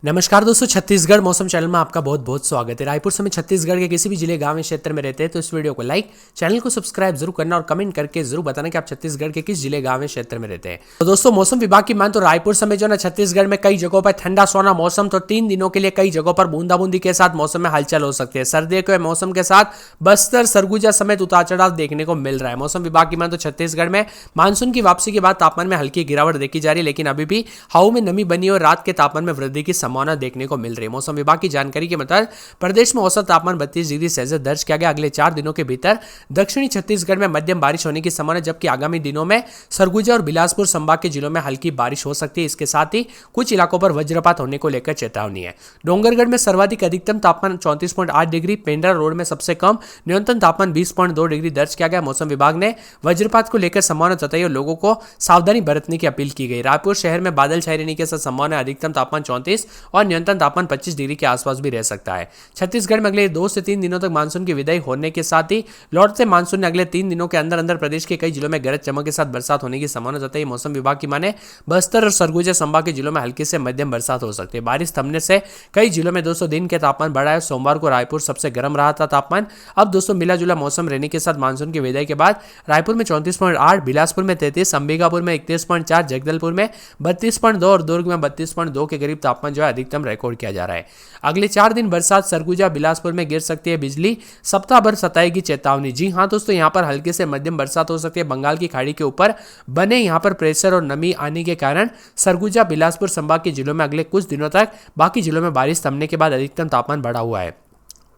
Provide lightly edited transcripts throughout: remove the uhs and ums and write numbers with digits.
नमस्कार दोस्तों, छत्तीसगढ़ मौसम चैनल में आपका बहुत बहुत स्वागत है। रायपुर समेत छत्तीसगढ़ के किसी भी जिले, गांव या क्षेत्र में रहते हैं तो इस वीडियो को लाइक, चैनल को सब्सक्राइब जरूर करना और कमेंट करके जरूर बताना कि आप छत्तीसगढ़ के किस जिले, गांव या क्षेत्र में रहते हैं। तो दोस्तों, मौसम विभाग की मान तो रायपुर समेत जो ना छत्तीसगढ़ में कई जगहों पर ठंडा सोना मौसम, तो 3 दिनों के लिए कई जगहों पर बूंदाबूंदी के साथ मौसम में हलचल हो सकती है। सर्दियों के मौसम के साथ बस्तर, सरगुजा समेत उतार चढ़ाव देखने को मिल रहा है। मौसम विभाग की मान तो छत्तीसगढ़ में मानसून की वापसी के बाद तापमान में हल्की गिरावट देखी जा रही है, लेकिन अभी भी हवा में नमी बनी और रात के तापमान में वृद्धि की संभावना देखने को मिल रही है। मौसम विभाग की जानकारी के मुताबिक प्रदेश में औसत तापमान 32 डिग्री सेल्सियस दर्ज किया गया। अगले 4 दिनों के भीतर दक्षिणी छत्तीसगढ़ में मध्यम बारिश होने की संभावना, जबकि आगामी दिनों में सरगुजा और बिलासपुर संभाग के जिलों में हल्की बारिश हो सकती है। इसके साथ ही कुछ इलाकों पर वज्रपात होने को लेकर चेतावनी है। डोंगरगढ़ में सर्वाधिक अधिकतम तापमान 34.8 डिग्री, पेंड्रा रोड में सबसे कम न्यूनतम तापमान 20.2 डिग्री दर्ज किया गया। मौसम विभाग ने वज्रपात को लेकर संभावना जताई और लोगों को सावधानी बरतने की अपील की गई। रायपुर शहर में बादल छाए रहने के साथ संभावना अधिकतम तापमान 34 और न्यूनतम तापमान 25 डिग्री के आसपास भी रह सकता है। छत्तीसगढ़ में अगले 2 से 3 दिनों तक मानसून की विदाई होने के साथ ही लौटते मानसून ने अगले 3 दिनों के अंदर अंदर प्रदेश के कई जिलों में गरज चमक के साथ बरसात होने की संभावना जताई। मौसम विभाग की माने बस्तर और सरगुजा संभाग के जिलों में हल्की से मध्यम बरसात हो सकती है। बारिश थमने से कई जिलों में 200 दिन के तापमान बढ़ा है। सोमवार को रायपुर सबसे गर्म रहा था तापमान। अब दोस्तों मिला जुला मौसम रहने के साथ मानसून की विदाई के बाद रायपुर में 34.8, बिलासपुर में 33, अंबिकापुर में 31.4, जगदलपुर में 32.2 और दुर्ग में 32.2 के करीब तापमान जो है अधिकतम रिकॉर्ड किया जा रहा है। अगले 4 दिन बरसात सरगुजा, बिलासपुर में गिर सकती है बिजली, सप्ताह भर सताएगी चेतावनी। जी हां दोस्तों, यहां पर हल्के से मध्यम बरसात हो सकती है। बंगाल की खाड़ी के ऊपर बने यहां पर प्रेशर और नमी आने के कारण सरगुजा, बिलासपुर संभाग के जिलों में अगले कुछ दिनों तक बाकी जिलों में बारिश थमने के बाद अधिकतम तापमान बढ़ा हुआ है।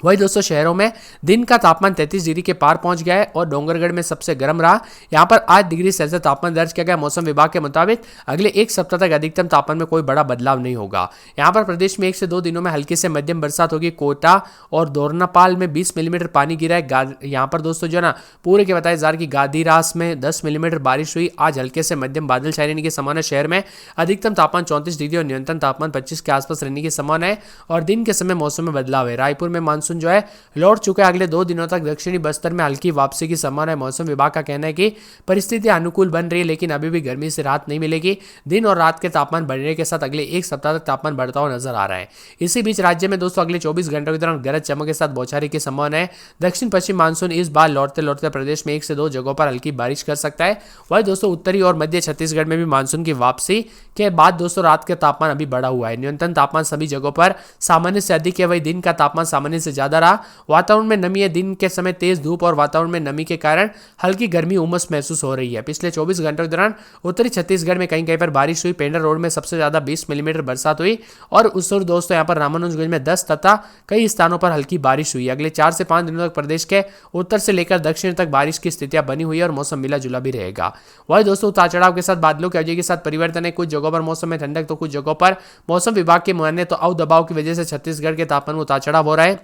वही दोस्तों शहरों में दिन का तापमान 33 डिग्री के पार पहुंच गया है और डोंगरगढ़ में सबसे गर्म रहा। यहां पर 8 डिग्री सेल्सियस तापमान दर्ज किया गया। मौसम विभाग के मुताबिक अगले एक सप्ताह तक अधिकतम तापमान में कोई बड़ा बदलाव नहीं होगा। यहां पर प्रदेश में 1 से 2 दिनों में हल्की से मध्यम बरसात होगी। कोटा और दोरनापाल में 20 मिलीमीटर पानी गिरा है। यहाँ पर दोस्तों जो ना पूरे के बताए जार की गादीरास में 10 मिलीमीटर बारिश हुई। आज हल्के से मध्यम बादल छाए रहने की संभावना। शहर में अधिकतम तापमान 34 डिग्री और न्यूनतम तापमान 25 के आसपास रहने की संभावना है और दिन के समय मौसम में बदलाव है। रायपुर में मानसून जो है लौट चुका है। अगले 2 दिनों तक दक्षिणी बस्तर में हल्की वापसी की संभावना है। मौसम विभाग का कहना है कि परिस्थितियां अनुकूल बन रही है, लेकिन अभी भी गर्मी से राहत नहीं मिलेगी। दिन और रात के तापमान बढ़ने के साथ अगले एक सप्ताह तक तापमान बढ़ता हुआ नजर आ रहा है। इसी बीच राज्य में दोस्तों अगले 24 घंटों के दौरान गरज चमक के साथ बौछारें की संभावना है। दक्षिण पश्चिम मानसून इस बार लौटते लौटते प्रदेश में 1 से 2 जगहों पर हल्की बारिश कर सकता है। वही दोस्तों उत्तरी और मध्य छत्तीसगढ़ में भी मानसून की वापसी के बाद दोस्तों रात का तापमान अभी बढ़ा हुआ है। न्यूनतम तापमान सभी जगहों पर सामान्य से अधिक है। वही दिन का तापमान सामान्य से ज्यादा रहा। वातावरण में नमी है। दिन के समय तेज धूप और वातावरण में नमी के कारण हल्की गर्मी उमस महसूस हो रही है। पिछले 24 घंटों के दौरान उत्तरी छत्तीसगढ़ में कहीं कहीं पर बारिश हुई। पेंड्रा रोड में सबसे ज्यादा 20 मिलीमीटर बरसात हुई और उस ओर दोस्तों यहाँ पर रामानुजगंज में 10 तथा कई स्थानों पर हल्की बारिश हुई। अगले 4 से 5 दिनों तक प्रदेश के उत्तर से लेकर दक्षिण तक बारिश की स्थितियां बनी हुई है और मौसम मिला जुला भी रहेगा। वही दोस्तों उतार चढ़ाव के साथ बादलों की अवधि के साथ परिवर्तन है। कुछ जगहों पर मौसम में ठंडक तो कुछ जगहों पर मौसम विभाग के माने तो अवदबाव की वजह से छत्तीसगढ़ के तापमान में उतार चढ़ाव हो रहा है।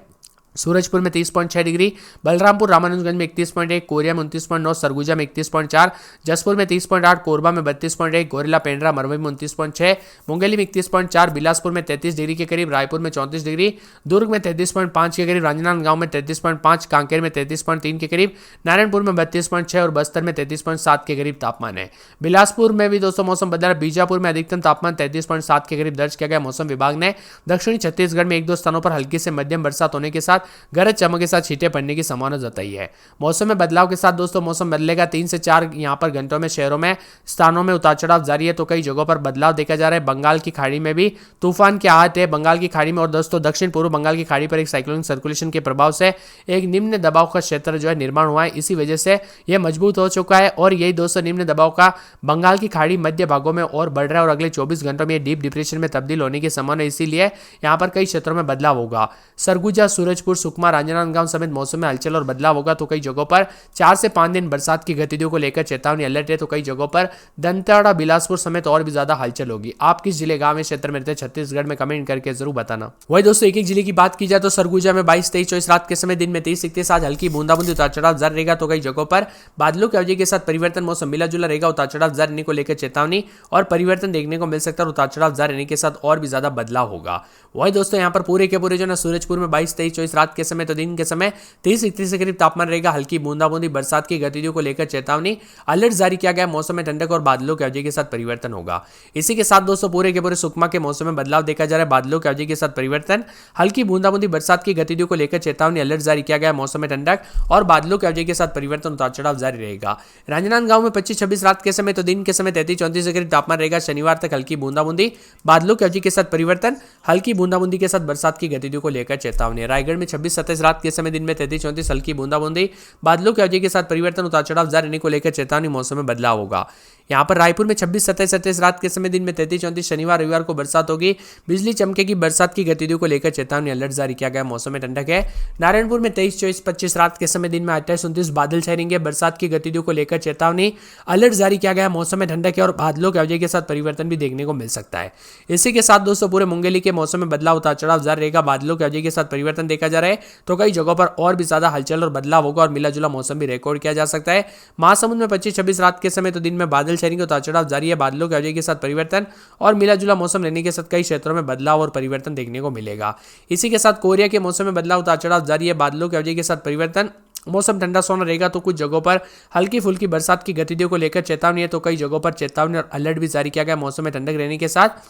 सूरजपुर में 30.6 डिग्री, बलरामपुर रामानुजगंज में 31.1, कोरिया में 29.9, सरगुजा में 31.4, जसपुर में 30.8, कोरबा में 32.1, गोरेला, पेंड्रा, मरवई में 29.6, मुंगेली में 31.4, बिलासपुर में 33 डिग्री के करीब, रायपुर में 34 डिग्री, दुर्ग में 33.5 के करीब, राजनांदगांव में 33.5, कांकेर में 33.3 के करीब, नारायणपुर में 32.6 और बस्तर में 33.7 के करीब तापमान है। बिलासपुर में भी दोस्तों मौसम बदला। बीजापुर में अधिकतम तापमान 33.7 के करीब दर्ज किया गया। मौसम विभाग ने दक्षिणी छत्तीसगढ़ में 1-2 स्थानों पर हल्की से मध्यम बरसात होने के साथ गरज चमक के साथ छींटे पड़ने की संभावना जताई है। मौसम में बदलाव के साथ दोस्तों मौसम बदलेगा। 3 से 4 यहां पर घंटों में शहरों में स्थानों में उतार चढ़ाव जारी है तो कई जगहों पर बदलाव देखा जा रहा है। बंगाल की खाड़ी में भी तूफान की आहट है। बंगाल की खाड़ी में और दोस्तों दक्षिण पूर्व बंगाल की खाड़ी पर एक साइक्लोनिक सर्कुलेशन के प्रभाव से एक निम्न दबाव का क्षेत्र जो है निर्माण हुआ है। इसी वजह से यह मजबूत हो चुका है और यही दोस्तों निम्न दबाव का बंगाल की खाड़ी मध्य भागों में और बढ़ रहा है और अगले 24 घंटों में डीप डिप्रेशन में तब्दील होने की संभावना, इसीलिए यहाँ पर कई क्षेत्रों में बदलाव होगा। सरगुजा, सूरजपुर, सुकमा, राजनांदगांव समेत मौसम में हलचल और बदलाव होगा तो कई जगहों पर 4 से 5 दिन बरसात की गतिविधियों को लेकर चेतावनी अलर्ट है तो कई जगहों पर दंतेवाड़ा, बिलासपुर समेत और भी ज्यादा हलचल होगी। आप किस जिले, गांव में, क्षेत्र में रहते हैं छत्तीसगढ़ में, कमेंट करके जरूर बताना। वही दोस्तों एक एक जिले की बात की जाए तो सरगुजा में 22, 23, 24 रात के समय, दिन में 30-31, आज हल्की बूंदाबूंदी उतार चढ़ाव जारी रहेगा तो कई जगहों पर बादलों की अवधि के साथ परिवर्तन, मौसम मिला जुला रहेगा। उतार चढ़ाव जारी रहने को लेकर चेतावनी और परिवर्तन देखने को मिल सकता है और उतार चढ़ाव जारी रहने के साथ और भी ज्यादा बदलाव होगा। वही दोस्तों यहाँ पर पूरे के पूरे जो ना सूरजपुर में 22, 23, 24 रात के समय तो दिन के समय 30-31 के करीब तापमान रहेगा। हल्की बूंदाबूंदी बरसात की गतिविधियों को लेकर चेतावनी, अलर्ट जारी किया गया। मौसम में ठंडक और बादलों की अवधि के साथ परिवर्तन होगा। इसी के साथ दोस्तों पूरे के पूरे सुकमा के मौसम में बदलाव देखा जा रहा है। बादलों की अवधि के साथ परिवर्तन, हल्की बूंदाबूंदी बरसात की गतिविधियों को लेकर चेतावनी, अलर्ट जारी किया गया। मौसम में ठंडक और बादलों की अवधि के साथ परिवर्तन, उतार चढ़ाव जारी रहेगा। राजनांदगांव में 25-26 रात के समय तो दिन के समय 33-34 के करीब तापमान रहेगा। शनिवार तक हल्की बूंदाबूंदी, बादलों की अवधि के साथ परिवर्तन, हल्की बूंदाबूंदी के साथ बरसात की गतिविधियों को लेकर चेतावनी। रायगढ़ में 26-27 रात के समय दिन में 33-34 हल्की बूंदाबूंदी, बादलों की अवधि के साथ परिवर्तन, उतार चढ़ाव जारी रहने को लेकर चेतावनी। मौसम में बदलाव होगा। यहाँ पर रायपुर में 26-27 रात के समय दिन में 33-34 शनिवार रविवार को बरसात होगी। बिजली चमकेगी, बरसात की गतिविधियों को लेकर चेतावनी, अलर्ट जारी किया गया। मौसम में ठंडक है। नारायणपुर में 23-24-25 रात के समय दिन में 28-29 बादल छाएंगे। बरसात की गतिविधियों को लेकर चेतावनी, अलर्ट जारी किया गया। मौसम में ठंडक है और बादलों की अवधि के साथ परिवर्तन भी देखने को मिल सकता है। इसी के साथ दोस्तों पूरे मुंगेली के मौसम में बदलाव, उतार चढ़ाव जारी रहेगा। बादलों की अवधि के साथ परिवर्तन देखा जा रहा है तो कई जगहों पर और भी ज्यादा हलचल और बदलाव होगा और मिला जुला मौसम भी रिकॉर्ड किया जा सकता है। महासमुंद में 25-26 रात के समय तो दिन में बादल छाएंगे, उतार चढ़ाव जारी है। बादलों की अवधि के साथ परिवर्तन और मिला जुला मौसम रहने के साथ कई क्षेत्रों में बदलाव और परिवर्तन देखने को मिलेगा। इसी के साथ कोरिया के मौसम में बदलाव, उतार चढ़ाव जारी है। बादलों की अवधि के साथ परिवर्तन, मौसम ठंडा सोना रहेगा तो कुछ जगहों पर हल्की फुल्की बरसात की गतिविधियों को लेकर चेतावनी है तो कई जगहों पर चेतावनी और अलर्ट भी जारी किया गया। मौसम में ठंडक रहने के साथ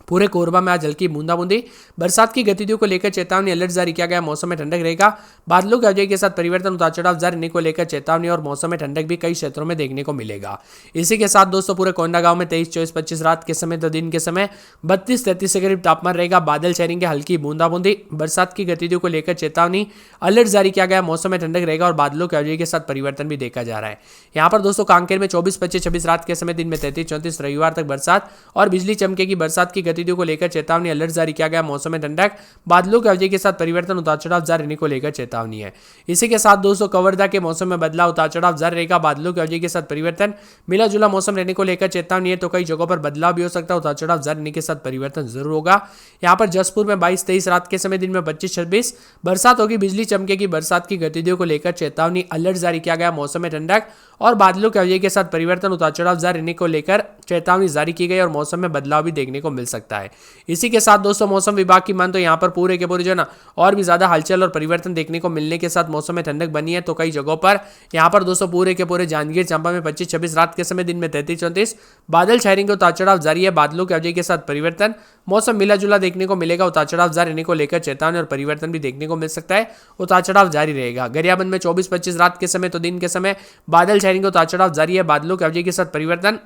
पूरे कोरबा में आज हल्की बूंदाबूंदी, बरसात की गतिविधियों को लेकर चेतावनी, अलर्ट जारी किया गया। मौसम में ठंडक रहेगा। बादलों की अवधि के साथ परिवर्तन, उतार चढ़ाव जारी रहने को लेकर चेतावनी और मौसम में ठंडक भी कई क्षेत्रों में देखने को मिलेगा। इसी के साथ दोस्तों पूरे कोंडागांव में 23-24-25 रात के समय तो दिन के समय 32-33 के करीब तापमान रहेगा। बादल छाएंगे, हल्की बूंदाबूंदी, बरसात की गतिविधियों को लेकर चेतावनी, अलर्ट जारी किया गया। मौसम में ठंडक रहेगा और बादलों की अवधि के साथ परिवर्तन भी देखा जा रहा है। यहाँ पर दोस्तों कांकेर में 24-25-26 रात के समय दिन में 33-34 रविवार तक बरसात और बिजली चमकेगी। बरसात की गतिविधियों को लेकर चेतावनी, अलर्ट जारी किया गया। मौसम में ठंडक, बादलों की अवधि के साथ परिवर्तन, उतार चढ़ाव जारी रहने को लेकर चेतावनी है। इसी के साथ दोस्तों कवर्धा के मौसम में बदलाव, उतार चढ़ाव जारी रहेगा। बादलों की अवधि के साथ परिवर्तन, मिला जुला मौसम रहने को लेकर चेतावनी है तो कई जगहों पर बदलाव भी हो सकता है। उतार चढ़ाव जारी रहने के साथ परिवर्तन जरूर होगा। यहाँ पर जसपुर में 22-23 रात के समय दिन में 25-26 बरसात होगी। बिजली चमकेगी। बरसात की गतिविधियों को लेकर चेतावनी, अलर्ट जारी किया गया। मौसम में ठंडक और बादलों की अवधि के साथ परिवर्तन, उतार चढ़ाव जारी रहने को लेकर चेतावनी जारी की गई और मौसम में बदलाव भी देखने को मिल सकता है। इसी के साथ दोस्तों मौसम विभाग की मान तो यहाँ पर पूरे के पूरे जो ना और भी ज्यादा हलचल और परिवर्तन देखने को मिलने के साथ मौसम में ठंडक बनी है तो कई जगहों पर यहाँ पर दोस्तों पूरे के पूरे जांजगीर चांपा में 25-26 रात के समय दिन में 33-34 बादल छाएंगे। उतार चढ़ाव जारी है। बादलों की अवधि के साथ परिवर्तन, मौसम मिला जुला देखने को मिलेगा। उतार चढ़ाव जारी रहने को लेकर चेतावनी और परिवर्तन भी देखने को मिल सकता है। उतार चढ़ाव जारी रहेगा। गरियाबंद में 24-25 रात के समय तो दिन के समय बादल छाएंगे। उतार चढ़ाव जारी है। बादलों की अवधि के साथ परिवर्तन,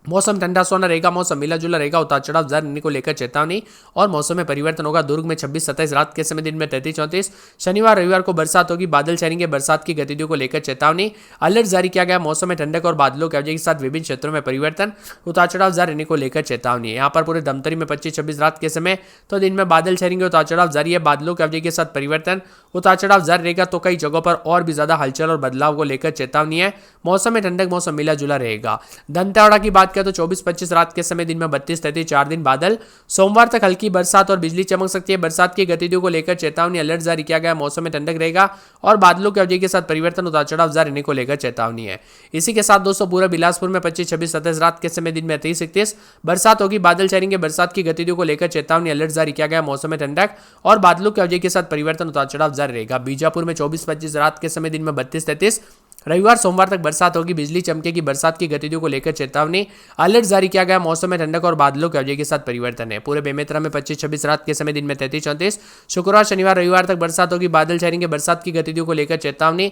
मौसम ठंडा सोना रहेगा। मौसम मिला जुला रहेगा। उतार चढ़ाव जारी रहने को लेकर चेतावनी और मौसम में परिवर्तन होगा। दुर्ग में 26-27 रात के समय दिन में 33-34 शनिवार रविवार को बरसात होगी। बादल छाएंगे। बरसात की गतिविधियों को लेकर चेतावनी, अलर्ट जारी किया गया। मौसम में ठंडक और बादलों की अवधि के साथ विभिन्न क्षेत्रों में परिवर्तन, उतार चढ़ाव जारी रहने को लेकर चेतावनी। यहाँ पर पूरे धमतरी में 25-26 रात के समय तो दिन में बादल छाएंगे। उतार चढ़ाव जारी है। बादलों की अवधि के साथ परिवर्तन, उतार चढ़ाव जारी रहेगा तो कई जगहों पर और भी ज्यादा हलचल और बदलाव को लेकर चेतावनी है। मौसम में ठंडक, मौसम मिला जुला रहेगा। दंतेवाड़ा की बात करें तो 24-25 रात के समय दिन में 32-33 4 दिन बादल। सोमवार तक हल्की बरसात और बिजली चमक सकती है। बरसात की गतिविधियों को लेकर चेतावनी, अलर्ट जारी किया गया। मौसम में ठंडक रहेगा और बादलों की अवधि के साथ परिवर्तन, उतार चढ़ाव जारी रहने को लेकर चेतावनी है। इसी के साथ दोस्तों पूरा बिलासपुर में 25-26-27 रात के समय दिन में 33-31 बरसात होगी। बादल छाएंगे। बरसात की गतिविधियों को लेकर चेतावनी, अलर्ट जारी किया गया। मौसम में ठंडक और बादलों की अवधि के साथ परिवर्तन, उतार चढ़ाव जारी रहेगा। बीजापुर में 24-25 रात के समय दिन में 32-33 रविवार सोमवार तक बरसात होगी। बिजली चमकेगी। बरसात की गतिविधियों को लेकर चेतावनी, अलर्ट जारी किया गया। मौसम में ठंडक और बादलों की अवधि के साथ परिवर्तन है। पूरे बेमेतरा में 25-26 रात के समय दिन में 33-34 शुक्रवार शनिवार रविवार तक बरसात होगी। बादल छाएंगे। बरसात की गतिविधियों को लेकर चेतावनी,